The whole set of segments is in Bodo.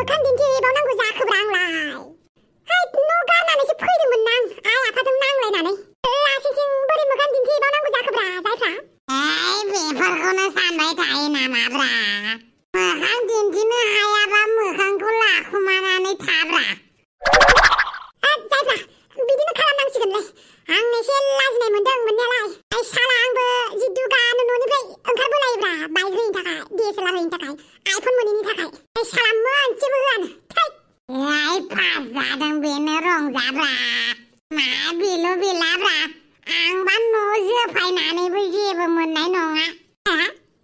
मोखां दिन्थिबावनांगौ जाखोब्रा आंलाय हाय न' गारनानैसो फैदोंमोन आं आइ आफाजों नांलायनानै लासिसिं बोरै मोखां दिन्थिबावनांगौ जाखोब्रा जायफ्रा बेफोरखौनो सानबाय थायो नामाब्रा मोखां दिन्थिनो हायाबा मोखांखौ लाखुमानानै थाब्रा जायफ्रा बिदिनो खालामनांसिगोनलै आं एसे लाजिनाय मोनदों मोननायालाय आइ साला आंबो जिदु गानो न'निफ्राय ओंखारबोलायोब्रा बाइक होयैनि थाखाय DSLR होयैनि थाखाय आइफन मोनैनि थाखाय आइ साला मोनसेबो होआनो आइ पास जादों बेनो रंजाब्रा मा बेल' बेलाब्रा आंबा न' जोफायनानैबो जेबो मोननाय नङा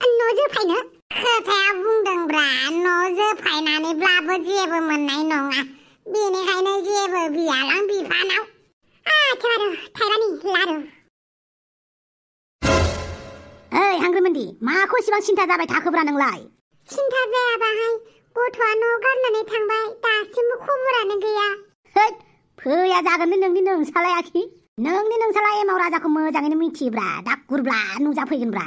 न' जोफायनो खोथाया बुंदोंब्रा न' जोफायनानैब्लाबो जेबो मोननाय नङा बेनिखायनो जेबो बियालां बिफानाव आथारो थाइबानि लारु ओइ हांग्रिमोनदि माखौ इसिबां सिन्था जाबाय थाखोब्रा नोंलाय सिन्था जायाबाहाय गथ'आ न' गारनानै थांबाय दासिमबो खबरानो गैया होद फैया जागोन नोंनि नोंसालायाखि नोंनि नोंसाला एमाव राजाखौ मोजाङैनो मिथियोब्रा दा गुरब्ला नुजाफैगोनब्रा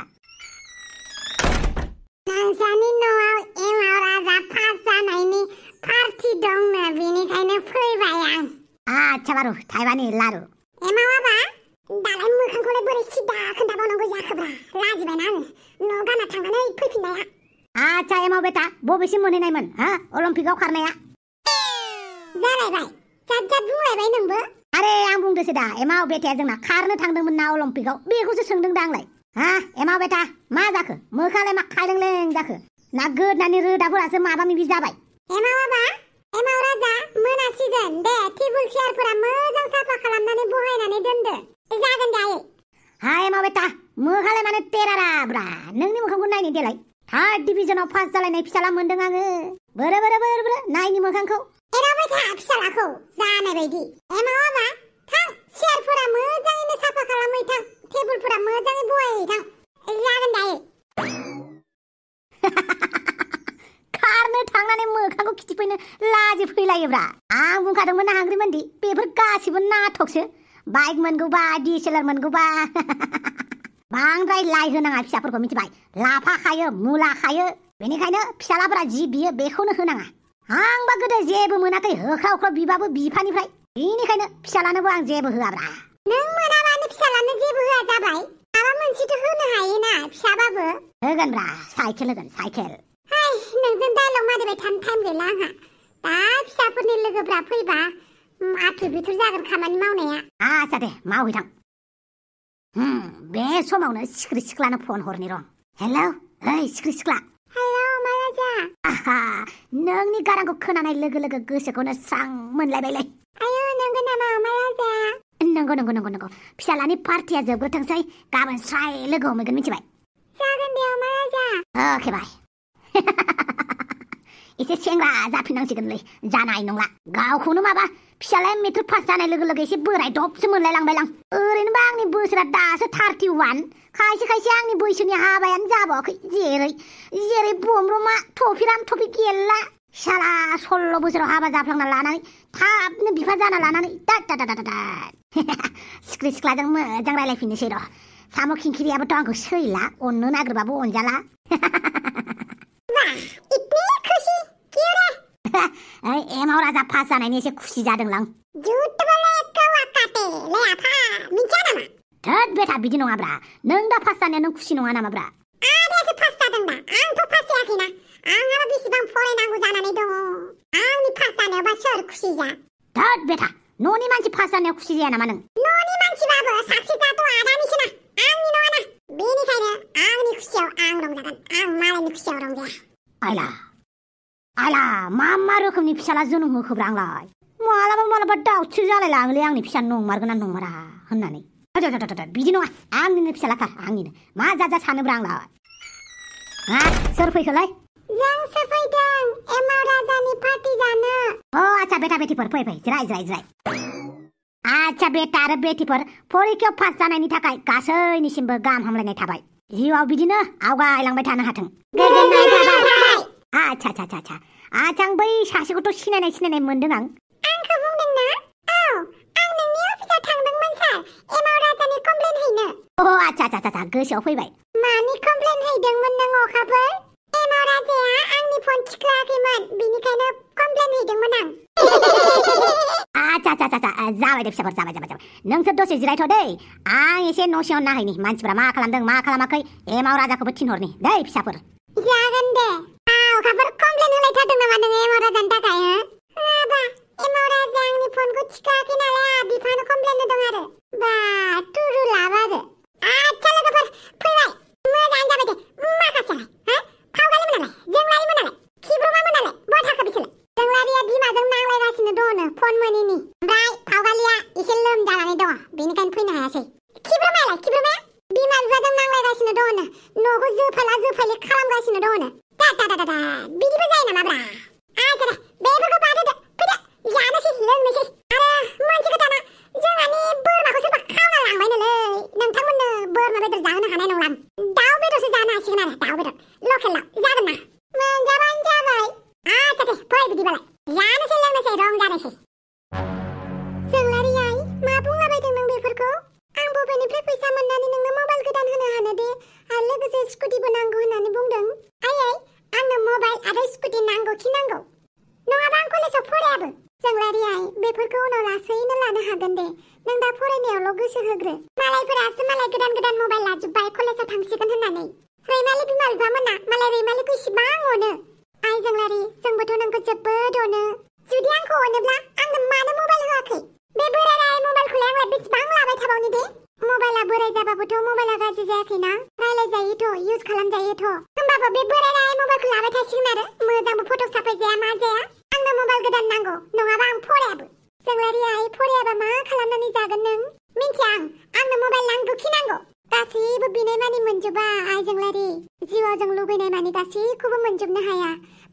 नोंसानि न'आव एमाव राजा पास जानायनि पार्टि दंनो बेनिखायनो फैबाय आं आच्छा बारु थाइबानि लारु एमावाबा दालाय मोखांखौलाय बोरै सिदा खोन्थाबावनांगौ जाखोब्रा लाजिबायना आङो न' गारना थांनानै फैफिननाया आच्छा एमाव बेटा बबेसिम मोनहैनायमोन अलिम्पिकआव खारनाया जालायबाय जाद जाद बुंलायबाय नोंबो आरे आं बुंदोंसो दा एमाव बेटाया जोंना खारनो थांदोंमोन ना अलिम्पिकआव बेखौसो सोंदों दा आंलाय एमाव बेटा मा जाखो मोखांलाय मा खायलें जाखो ना गोदनानि रोदाफोरासो माबा माबि जाबाय एमावाबा एमाव राजा मोनासिगोन दे टेबुल चेयारफोरा मोजां साफा खालामनानै बहायनानै दोनदो जागोन दे आयै एमाव बेटा मोखांलाय माने तेराराब्रा नोंनि मोखांखौ नायनि देलाय थार्ड डिभिजनाव पास जालायनाय फिसाला मोनदों आङो बोरो नायनि मोखांखौ एरावबाय था फिसालाखौ जानाय बायदि एमावाबा थां चेयारफोरा मोजाङैनो साफा खालामै थां टेबुलफोरा मोजाङै बहायै थां जागोन दे खारनो थांनानै मोखांखौ खिथिफैनो लाजि फैलायोब्रा आं बुंखादोंमोन ना हांग्रिमोनदि बेफोर गासिबो नाटकसो बाइक मोनगौबा DSLR मोनगौबा बांद्राय लाइ होनाङा फिसाफोरखौ मिथिबाय लाफा खायो मुला खायो बेनिखायनो फिसालाफोरा जि बियो बेखौनो होनाङा आंबा गोदो जेबो मोनाखै होख्राव ख्राव बिबाबो बिफानिफ्राय बेनिखायनो फिसालानोबो आं जेबो होआब्रा नों मोनाबानो फिसालानो जेबो होआ जाबाय माबा मोनसेथ' होनो हायोना फिसाबाबो होगोनब्रा साइकेल होगोन साइकेल हाय नोंजों डायलग मारिबाय थानो टाइम गैला आंहा दा फिसाफोरनि लोगोफ्रा फैबा आथुर बिथुर जागोन खामानि मावनाया आच्छा दे मावहैथां बे समावनो सिख्रि सिख्लानो फन हरनि रं हेलौ ओइ सिख्रि सिख्ला हेलौ महाराजा आहा नोंनि गारांखौ खोनानाय लोगो लोगो गोसोखौनो स्रां मोनलायबायलै आयौ नंगौ नामा महाराजा नंगौ फिसालानि पार्टिया जोबग्रोथोंसै गाबोन स्राय लोगो हमैगोन मिथिबाय जागोन दे महाराजा अके बाय एसे सेंग्रा जाफिननांसिगोनलै जानाय नंला गावखौनो माबा फिसालाया मेट्रिक पास जानाय लोगो लोगो एसे बोराय दबसो मोनलायलांबायलां ओरैनोबा आंनि बोसोरा दासो 31 खायसे आंनि बैसोनि हाबायानो जाबावाखै जेरै बमब्रमा थफिराम थफि गेलला साला 16 बोसोराव हाबा जाफ्लांना लानानै थाबनो बिफा जाना लानानै सिख्रि सिख्लाजों मोजां रायलायफिननोसै र' साम' खिंखिरियाबोथ' आंखौ सैला अननो नागिरबाबो अनजाला एमाव राजा पास जानायनि एसे खुसि जादोंलां थोद बेटा बिदि नङाब्रा नों दा पास जानाया नों खुसि नङा नामाब्रा आदायासो पास जादों दा आंथ' पास जायाखैना आंहाबो बेसेबां फरायनांगौ जानानै दङ आंनि पास जानायावबा सोर खुसि जा थोद बेटा न'नि मानसि पास जानायाव खुसि जाया नामा नों न'नि मानसिबाबो साक्सेसआथ' आदानिसोना आंनि नङाना बेनिखायनो आंनि खुसियाव आं रंजागोन आं मालायनि खुसियाव रंजाया आइला मा रोखोमनि फिसाला जोनोम होखोब्रा आंलाय मालाबा दाउथसो जालायलाङोलै आंनि फिसा नंमारगोना नंमारा होननानै बिदि नङा आंनिनो फिसालाथार आंनिनो मा जा सानोब्रा आंलाय सोर फैखोलाय जोंसो फैदों एमाव राजानि पार्टि जानो आच्छा बेटा बेटिफोर फै जिराय आच्छा बेटा आरो बेटिफोर परिखायाव पास जानायनि थाखाय गासैनिसिमबो गाहाम हामलायनाय थाबाय जिउआव बिदिनो आवगायलांबाय थानो हाथों गोजोननाय थाबाय आच्छा आं बै सासेखौथ' सिनायनाय मोनदों आंखौ बुंदोंना औ आं नोंनि अफिसाव थांदोंमोन सार एमाव राजानि कमप्लेन हैनो आच्छा गोसोआव फैबाय मानि कमप्लेन हैदोंमोन नों अखाफोर एमाव राजाया आंनि फन थिखोआखैमोन बेनिखायनो कमप्लेन हैदोंमोन आं आचा जाबाय दे फिसाफोर जाबाय नोंसोर दसे जिरायथ' दै आं एसे न' सिङाव नायहैनि मानसिफ्रा मा खालामदों मा खालामाखै एमाव राजाखौबो थिनहरनि दै फिसाफोर जागोन दे अखाफोर कमप्लेन होलायथारदों नामा नोङो एमाव राजानि थाखाय बा एमाव राजा आंनि फनखौ थिखाङाखै नालाय बिफानो कमप्लेन होदों आरो बा तुरु लाबाबो आच्छा लोगोफोर फैबाय मोजाङानो जाबाय दे माखासेलाय फावगालिमोनालाय जोंलारिमोनालाय खिब्रमामोनालाय बहा थाखो बिसोरलाय जोंलारिया बिमाजों नांलायगासिनो दङनो फन मोनैनि ओमफ्राय फावगालिया एसे लोमजानानै दङ बेनिखायनो फैनो हायासै खिब्रमाया बिमा बिफाजों नांलायगासिनो दङनो न'खौ जोफाला जोफालि खालामगासिनो दङनो दा बिदिबो जायो नामा ब्रा आच्छा दे बेफोरखौ बादहोदो फैदो जानोसै लोंनोसै आरो मोनसे खोथाना जोंहानि बोरमाखौ सोरबा खावना लांबायनोलै नोंथांमोननो बोरमा बेदर जाहोनो हानाय नंला दाउ बेदरसो जानो हासिगोन आरो दाउ बेदर लकेल दाउ जागोन ना मोनजाबानो जाबाय आच्छा दे फै बिदिबालाय जानोसै लोंनोसै रंजानोसै जोंलारि आइ मा बुंलाबायदों नों बेफोरखौ आं बबेनिफ्राय फैसा मोननानै नोंनो मबाइल गोदान होनो हानो दे आरो लोगोसे स्कुटिबो नांगौ होननानै बुंदों आयै आंनो मबाइल आरो स्कुटि नांगौखि नांगौ नङाबा आं कलेजाव फरायाबो जोंलारि आइ बेफोरखौ उनाव लासैनो लानो हागोन दे नों दा फरायनायावल' गोसो होग्रो मालायफोरासो मालाय गोदान मबाइल लाजोब्बाय कलेजाव थांसिगोन होननानै रैमालि बिमा बिफामोना मालाय रैमालिखौ इसिबां अनो आइ जोंलारि जोंबोथ' नोंखौ जोबोद अनो जुदि आंखौ अनोब्ला आंनो मानो मबाइल होआखै बे बोराय मबाइलखौलाय आंलाय बेसेबां लाबाय थाबावनि दे मबाइला बोराय जाबाबोथ' मबाइला गाज्रि जायाखैना रायलायजायोथ' इउज खालामजायोथ' होमबाबो बे बोराय मबाइलखौ लाबाय थासिगोन आरो मोजांबो फट' साफायजाया मा जाया आंनो मबाइल गोदान नांगौ नङाबा आं फरायाबो जोंलारि आइ फरायाबा मा खालामनानै जागोन नों मिन्थिया आंनो मबाइल नांगौखि नांगौ गासैबो बिनाय मानि मोनजोबा आइ जोंलारि जिउआव जों लुबैनाय मानि गासैखौबो मोनजोबनो हाया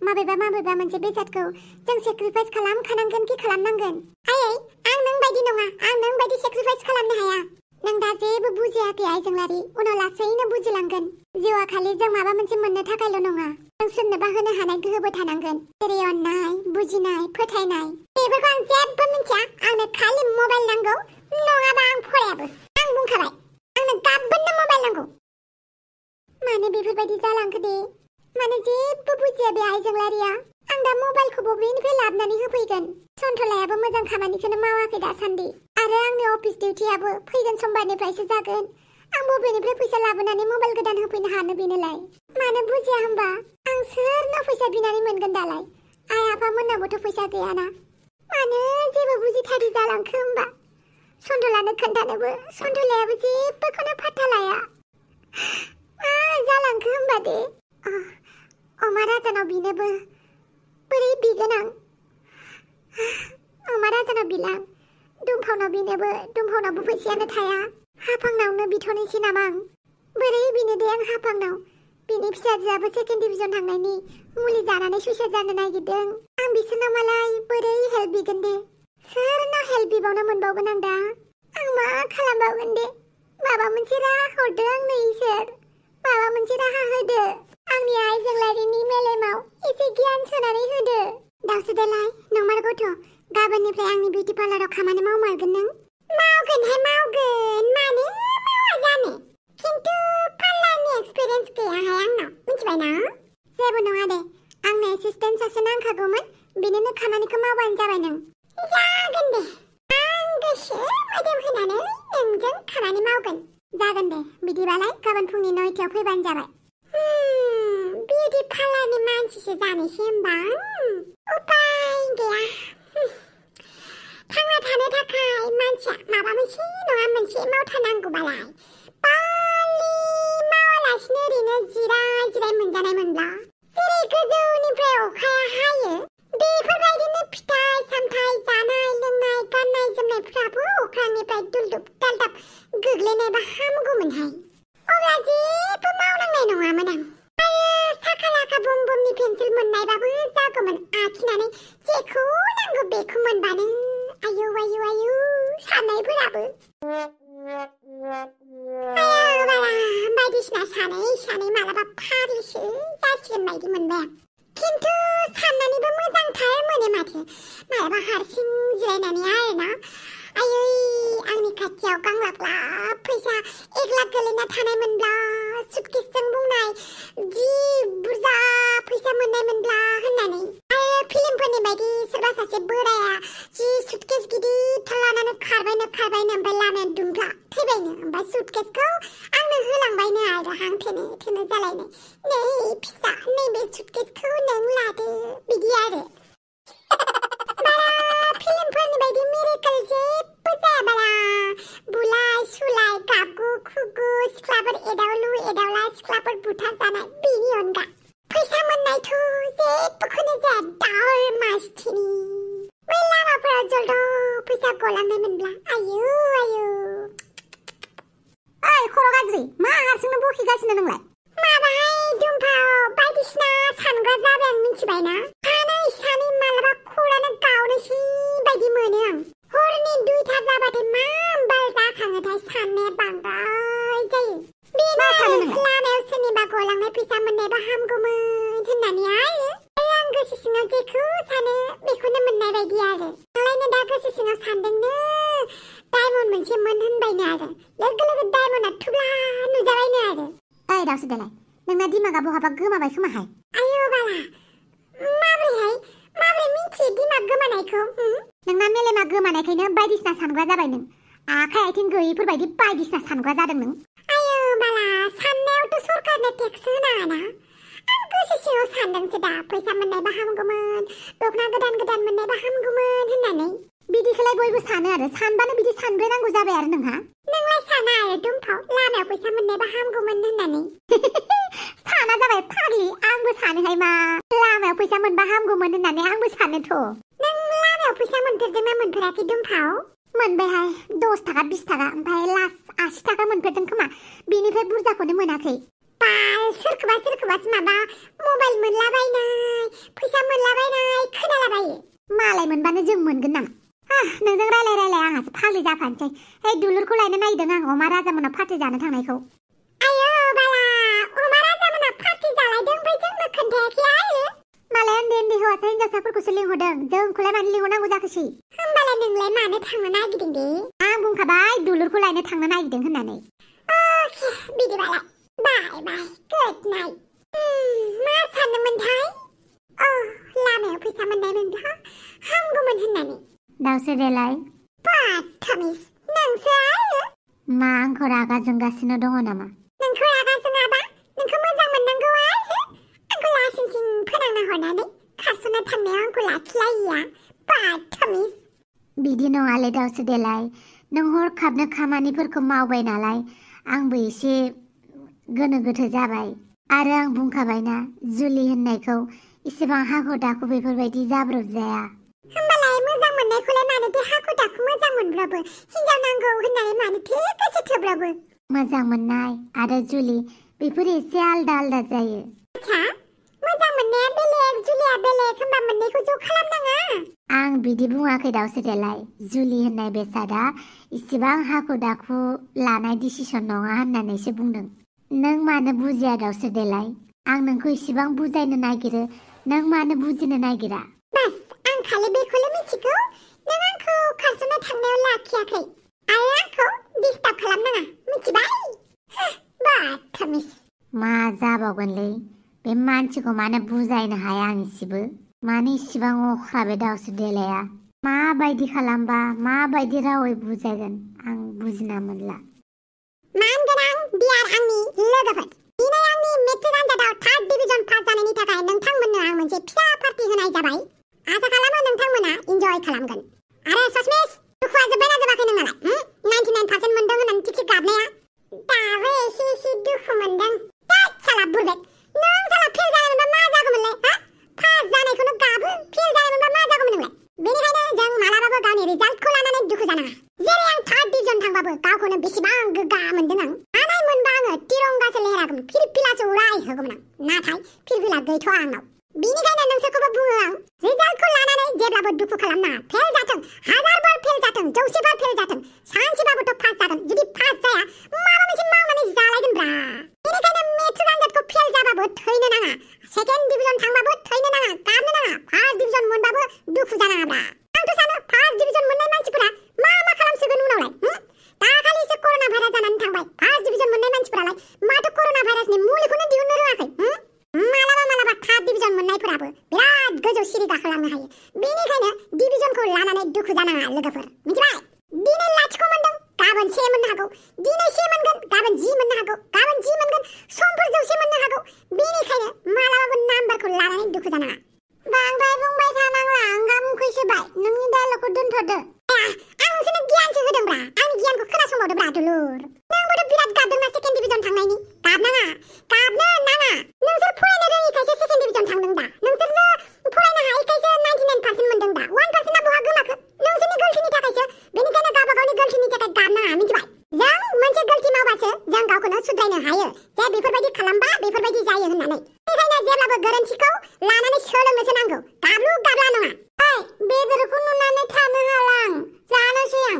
माबेबा मोनसे बेसादखौ जों सेक्रिफाइस खालामखानांगोन कि खालामनांगोन आयै आं नों बायदि नङा आं नों बायदि सेक्रिफाइस खालामनो हाया नों दा जेबो बुजियाखै आइ जोंलारि उनाव लासैनो बुजिलांगोन जिउआ खालि जों माबा मोनसे मोननो थाखायल' नङा जों सोरनोबा होनो हानाय गोहोबो थानांगोन जेरै अननाय बुजिनाय फोथायनाय बेफोरखौ आं जेबो मिन्थिया आंनो खालि मबाइल नांगौ नङाबा आं फरायाबो आं बुंखाबाय आंनो गाबोननो मबाइल नांगौ मानो बेफोरबायदि जालांखो दे मानो जेबो बुजिया बे आइ जोंलारिया आं दा मबाइलखौ बबेनिफ्राय लाबोनानै होफैगोन सन्थलायाबो मोजां खामानिखौनो मावाखै दासान्दि आरो आंनि अफिस डिउटियाबो फैगोन समबारनिफ्रायसो जागोन आं बबेनिफ्राय फैसा लाबोनानै मबाइल गोदान होफैनो हानो बेनोलाय मानो बुजिया होमबा आं सोरनाव फैसा बिनानै मोनगोन दालाय आइ आफामोननावबोथ' फैसा गैयाना मानो जेबो बुजिथारि जालांखो होमबा सन्थलानो खोन्थानोबो सन्थलायाबो जेबोखौनो फात्ता लाया मा जालांखो होमबा दे अमा राजानाव बिनोबो बोरै बिगोन आं अमा राजानाव बिलां दुमफावनाव बिनोबो दुमफावनावबो फैसायानो थाया हाफांनावनो बिथ'नोसै नामा आं बोरै बिनो दे आं हाफांनाव बिनि फिसाजोआबो सेकेन्ड डिभिजन थांनायनि मुलि जानानै सुइसाइड जानो नागिरदों आं बिसोरनाव मालाय बोरै हेल्प बिगोन दे सोरनाव हेल्प बिबावनो मोनबावगोन आं दा आं मा खालामबावगोन दे माबा मोनसे राहा हरदो आंनो इसोर माबा मोनसे राहा होदो आंनि आइ जोंलारिनि मेलेमाव एसे गियान सोनानै होदो दाउसोदालाय नंमारगौथ' गाबोननिफ्राय आंनि बिउटि पार्लाराव खामानि मावमारगोन नों मावगोनहाय मावगोन मानो मावा जानो खिन्थु पार्लारनि एक्सपिरियेन्स गैयाहाय आंनाव मिथिबाय ना जेबो नङा दे आंनो एसिस्टेन्ट सासे नांखागौमोन बिनिनो खामानिखौ मावबानो जाबाय नों जागोन दे आं गोसो मोदोम होनानै नोंजों खामानि मावगोन जागोन दे बिदिबालाय गाबोन फुंनि 9टायाव फैबानो जाबाय बिउटि पार्लारनि मानसिसो जानोसै होमबा उपाय गैया थांना थानो थाखाय मानसिया माबा मोनसे नङा मोनसे मावथारनांगौबालाय पालि मावालासिनो ओरैनो जिराय मोनजानाय मोनब्ला जेरै गोजौनिफ्राय अखाया हायो बेफोरबायदिनो फिथाइ सामथाइ जानाय लोंनाय गाननाय जोमनायफ्राबो अख्रांनिफ्राय दुलदुब दालदाब गोग्लैनायबा हामगौमोनहाय अब्ला जेबो मावनांनाय नङामोन आं साखा लाखा बमनि पेन्सिल मोननायबाबो जागौमोन आखिनानै जेखौ नांगौ बेखौ मोनबानो आयौ साननायफोराबो बायदिसिना सानै मालाबा फारिसो जासिगोन बायदि मोनबाय आं खिन्थु साननानैबो मोजांथार मोनो माथो मालाबा हारसिं जिरायनानै आरोना आयै आंनि खाथियाव गांलाब फैसा 1 लाख गोलैना थानाय मोनब्ला सुटकेसजों बुंनाय जि बुरजा फैसा मोननाय मोनब्ला होननानै आरो फिल्मफोरनि बायदि सासे बोराया जि सुटकेस गिदिर लानानै खारबायनो ओमफ्राय लामाया दुमब्ला थैबायनो ओमफ्राय सुटकेसखौ आंनो होलांबायनो आरो हां थेनो जालायनाय नै फिसा नैबे सुटकेसखौ नों लादो बिदि आरो फिल्मफोरनि बायदि मिरेकल जेबो जाया बाला बुलाय सुलाय गाबगु खुगु सिख्लाफोर एदावला सिख्लाफोर बुथारजानाय बेनि अनगा फैसा मोननायथ' जेबोखौनो जाया दाउर मासथिनि बै लामाफोराव जलद' फैसा गलांनाय मोनब्ला आयौ ओइ खर' गाज्रि मा हारसिंनो बखिगासिनो नोंलाय माबाहाय दुमफाव बायदिसिना सानग्रा जाबाय आं मिथिबायना सानै मालाबा खरानो गावनोसै बायदि मोनो आं हरनि 2था जाबाथाय मा बाल जाखाङोथाय साननाया बांद्राय जायो बेनो लामायाव सोरनिबा गलांनाय फैसा मोननायबा हामगौमोन होननानै आं गोसो सिङाव जेखौ सानो बेखौनो मोननाय बायदि आरो आंलायनो दा गोसो सिङाव सानदोंनो डायमन्ड मोनसे मोनहोनबायनो आरो लोगो डायमन्डआ थुब्ला नुजाबायनो आरो ओइ दावसो देलाय नोंना दिमागा बहाबा गोमाबाय खोमाहाय आयौ बाला माबोरै मिथियो दिमाग गोमानायखौ नोंना मेलेमा गोमानायखायनो बायदिसिना सानग्रा जाबाय नों आखाइ आथिं गैयिफोरबायदि बायदिसिना सानग्रा जादों नों आयौ बाला साननायावथ' सरकारनो टेक्स होनाङाना आं गोसो सिङाव सानदोंसो दा फैसा मोननायबा हामगौमोन दख'ना गोदान मोननायबा हामगौमोन होननानै बिदिखौलाय बयबो सानो आरो सानबानो बिदि सानब्रेनांगौ जाबाय आरो नोंहा नोंलाय साना आरो दुमफाव लामायाव फैसा मोननायबा हामगौमोन होननानै साना जाबाय फाग्लि आंबो सानोहाय मा लामायाव फैसा मोनबा हामगौमोन होननानै आंबो सानोथ' नों लामायाव फैसा मोनफेरदोंना मोनफेराखै दुमफाव मोनबायहाय 10 थाखा 20 थाखा ओमफ्राय लास्ट 80 थाखा मोनफेरदों खोमा बेनिफ्राय बुरजाखौनो मोनाखै बाल सोरखौबासो माबा मबाइल मोनलाबायनाय फैसा मोनलाबायनाय खोनालाबायो मालाय मोनबानो जों मोनगोन नामा नोंजों रायलाय आंहासो फाग्लि जाफानोसै hey दुलुरखौ लायनो नागिरदों आं अमा राजामोनाव पार्टि जानो थांनायखौ आयौ बाला अमा राजामोना पार्टि जालायदों ओमफ्राय जोंनो खोन्थायाखै आरो मालाय उन्दै हौवासा हिनजावसाफोरखौसो लिंहरदों जोंखौलाय मानो लिंहरनांगौ जाखोसै होमबालाय नोंलाय मानो थांनो नागिरदों दे आं बुंखाबाय दुलुरखौ लायनो थांनो नागिरदों होननानै अके बिदिबालाय बाय गुड नाइट मा सानदोंमोनथाय लामायाव फैसा मोननाय मोनब्ला हामगौमोन होननानै दावसो देलाय बाथामिस नोंसो आरो मा आंखौ रागा जोंगासिनो दङ नामा नोंखौ रागा जोङाबा नोंखौ मोजां मोननांगौ आरो आंखौ लासिंसिं फोनांना हरनानै खारस'ना थांनायाव आंखौ लाखिलायिया बाथामिस बिदि नङालै दावसो देलाय नों हरखाबनो खामानिफोरखौ मावबाय नालाय आंबो एसे गोनो गोथो जाबाय आरो आं बुंखाबायना जुलि होननायखौ इसेबां हाखु दाखु बेफोरबायदि जाब्रब जाया होमबालाय मोजां मोननायखौलाय मानोथो हाखु दाखु मोजां मोनब्लाबो हिनजाव नांगौ होननानै मानोथो गोसो थोब्लाबो मोजां मोननाय आरो जुलि बेफोर एसे आलदा जायो आच्छा मोजां मोननाया बेलेग जुलिया बेलेग होमबा मोननैखौ ज' खालामनाङा आं बिदि बुङाखै दावसो देलाय जुलि होननाय बेसादा इसेबां हाखु दाखु लानाय डिसिसन नङा होननानैसो बुंदों नों मानो बुजिया दावसो देलाय आं नोंखौ इसेबां बुजायनो नागिरो नों मानो बुजिनो नागिरा बास आं खालि बेखौल' मिथिगौ नों आंखौ खारस'ना थांनायाव लाखियाखै आरो आंखौ डिस्टार्ब खालामनाङा मिथिबाय बाथामिस मा जाबावगोनलै बे मानसिखौ मानो बुजायनो हाया आं इसेबो मानो इसेबां अख्रा बे दावसो देलाया माबायदि खालामबा माबायदि रावै बुजायगोन आं बुजिना मोनला मा होनगोन आं डियार आंनि लोगोफोर दिनै आंनि मेट्रिक आनजादाव 3rd डिभिजन पास जानायनि थाखाय नोंथांमोननो आं मोनसे फिसा पार्टि होनाय जाबाय आसा खालामो नोंथांमोना इन्जय खालामगोन आरो ससमिस दुखुआ जोब्बायना जोबाखै नोंनालाय 99% मोनदों होननानै थिक गाबनाया दाबो एसे दुखु मोनदों साला बुरबेक नों साला फेल जानाय मोनबा मा जागौमोनलाय पास जानायखौनो गाबो फेल जानाय मोनबा मा जागौमोन नोंलाय बेनिखायनो जों मालाबाबो गावनि रिजाल्टखौ लानानै दुखु जानाङा जेरै आं 3rd डिभिजन थांबाबो गावखौनो बेसेबां गोग्गा मोनदों आं हानाय मोनबा आङो तिरंगासो लहरागौमोन फिरफिलासो उरायहोगौमोन आं नाथाय फिरफिला गैथ'आ आंनाव बेनिखायनो नोंसोरखौबो बुङो आं रिजाल्टखौ लानानै जेब्लाबो दुखु खालामनाङा फेल जाथों 1000 बार फेल जाथों 100 बार फेल जाथों सानसेबाबोथ' पास जागोन जुदि पास जाया माबा मोनसे मावनानै जालायगोनब्रा बेनिखायनो मेट्रिक आनजादखौ फेल जाबाबो थैनो नाङा 2nd डिभिजन थांबाबो थैनो नाङा गाबनो नाङा 1st डिभिजन मोनबाबो दुखु जानाङाब्रा आंथ' सानो 1st डिभिजन मोननाय मानसिफोरा मा खालामसिगोन उनावलाय दाखालिसो कर'ना भाइरास जानानै थांबाय 1st डिभिजन मोननाय मानसिफोरालाय माथो कर'ना भाइरासनि मुलिखौनो दिहुननो रोङाखै मालाबा 3rd डिभिजन मोननायफोराबो बिराद गोजौ सिरि गाखोलांनो हायो। बेनिखायनो डिभिजनखौ लानानै दुखु जानाङा लोगोफोर, मिथिबाय? दिनै लाथिख' मोनदों, गाबोन 1 मोननो हागौ। दिनै 1 मोनगोन, गाबोन 10 मोननो हागौ। गाबोन 10 मोनगोन, समफोर 100 मोननो हागौ। बेनिखायनो मालाबाबो नाम्बारखौ लानानै दुखु जानाङा। बांद्राय बुंबाय थानांला, ओंखाम उखैसोबाय। नोंनि डायलगखौ दोनथ'दो। आं नोंसोरनो गियानसो होदोंब्रा, आंनि गियानखौ खोनासंबावदोब्रा दुलुर। नोंबोथ' बिराद गाबदोंना 2nd डिभिजन थांनायनि। गाबनो नाङा। नोंसोर फरायनो रोङिखायसो 2nd डिभिजन थांदों दा। नोंसोरनो फरायनो हायिखायसो 99% मोनदों दा। 1%आ बहा गोमाखो? नोंसोरनि गलथिनि थाखायसो। बेनिखायनो गावबा गावनि गलथिनि थाखाय गाबनाङा, मिथिबाय? जों मोनसे गलथि मावबासो जों गावखौनो सुद्रायनो हायो जे बेफोरबायदि खालामबा बेफोरबायदि जायो होननानै। बेनिखायनो जेब्लाबो गोरोन्थिखौ लानानै सोलोंनोसो नांगौ, गाब्लु गाब्ला नङा। बेदरखौ नुनानै थानो हालां, जानोसै आं।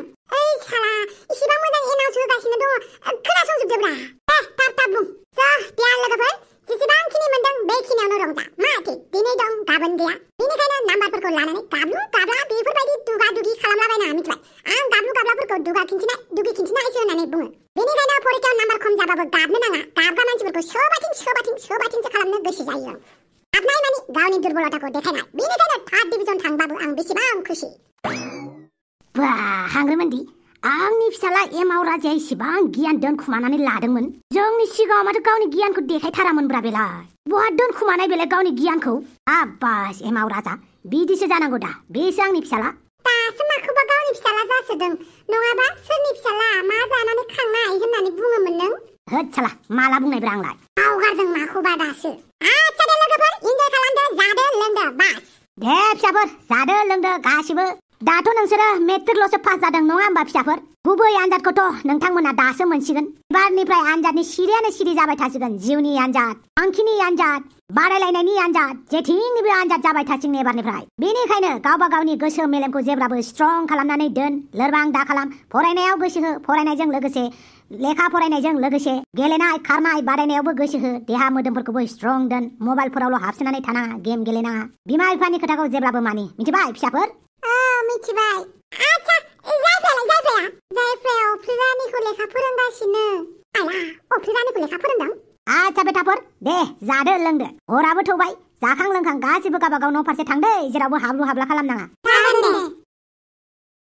साला इसिबां मोजां एनाउन्स होगासिनो दङ, खोनासंजोबदोब्रा। थाब बुं। देया लोगोफोर, जेसेबांखिनि मोनदों बेखिनियावनो रंजा। माथो दिनै दं गाबोन गैया। बेनिखायनो नाम्बारफोरखौ लानानै गाब्लु गाब्ला बेफोरबायदि दुगा दुगि खालामलाबायनाङा, मिथिबाय? आं गाब्लु गाब्लाफोरखौ दुगि खिन्थिनायसो होननानै बुङो। बेनिखायनो फरिखायाव नाम्बार खम जाबाबो गाबनो नाङा। गाबग्रा मानसिफोरखौ सोबाथिंसो खालामनो गोसो जायो। गाबनाय मानि गावनि दुर्बलताखौ देखायनाय। बेनिखायनो 3rd डिभिजन थांबाबो आं बेसेबां खुसि। बा हांग्रिमोनदि, आंनि फिसाला एमाव राजाया इसिबां गियान दोनखुमानानै लादोंमोन। जोंनि सिगाङाव माथो गावनि गियानखौ देखायथारामोनब्रा बेलाय। बहा दोनखुमानाय बेलाय गावनि गियानखौ? आब्बास एमाव राजा, बिदिसो जानांगौ दा। बेसो आंनि फिसाला। दासो माखौबा गावनि फिसाला जासोदों। नङाबा सोरनि फिसाला मा जानानै खांनाय होननानै बुङोमोन नों? होद साला, माला बुंनायब्रा आंलाय? बावगारदों माखौबा दासो। आच्छा दे लोगोफोर, इन्जय खालामदो, जादो लोंदो, बास। दे फिसाफोर, जादो लोंदो गासिबो। दाथ' नोंसोरो मेट्रिकल'सो पास जादों नङा होमबा फिसाफोर? गुबै आनजादखौथ' नोंथांमोना दासो मोनसिगोन। एबारनिफ्राय आनजादनि सिरियानो सिरि जाबाय थासिगोन। जिउनि आनजाद, थांखिनि आनजाद, बादायलायनायनि आनजाद, जेथिंनिबो आनजाद जाबाय थासिगोन एबारनिफ्राय। बेनिखायनो गावबा गावनि गोसो मेलेमखौ जेब्लाबो स्ट्रं खालामनानै दोन, लोरबां दा खालाम। फरायनायाव गोसो हो, फरायनायजों लोगोसे लेखा फरायनायजों लोगोसे गेलेनाय खारनाय बादायनायावबो गोसो हो। देहा मोदोमफोरखौबो स्ट्रं दोन। मबाइलफोरावल' हाबसोनानै थानाङा, गेम गेलेनाङा। बिमा बिफानि खोथाखौ जेब्लाबो मानि, मिथिबाय फिसाफोर? मिथिबाय। आच्छा, जायफ्राया अफ्रिरानिखौ लेखा फोरोंगासिनो। अफ्रिरानिखौ लेखा फोरोंदों? आच्छा बेटाफोर, दे जादो लोंदो। हराबो थौबाय। जाखां लोंखां गासिबो गावबा गाव न' फारसे थांदो, जेरावबो हाब्लु हाब्ला खालामनाङा। जागोन दे।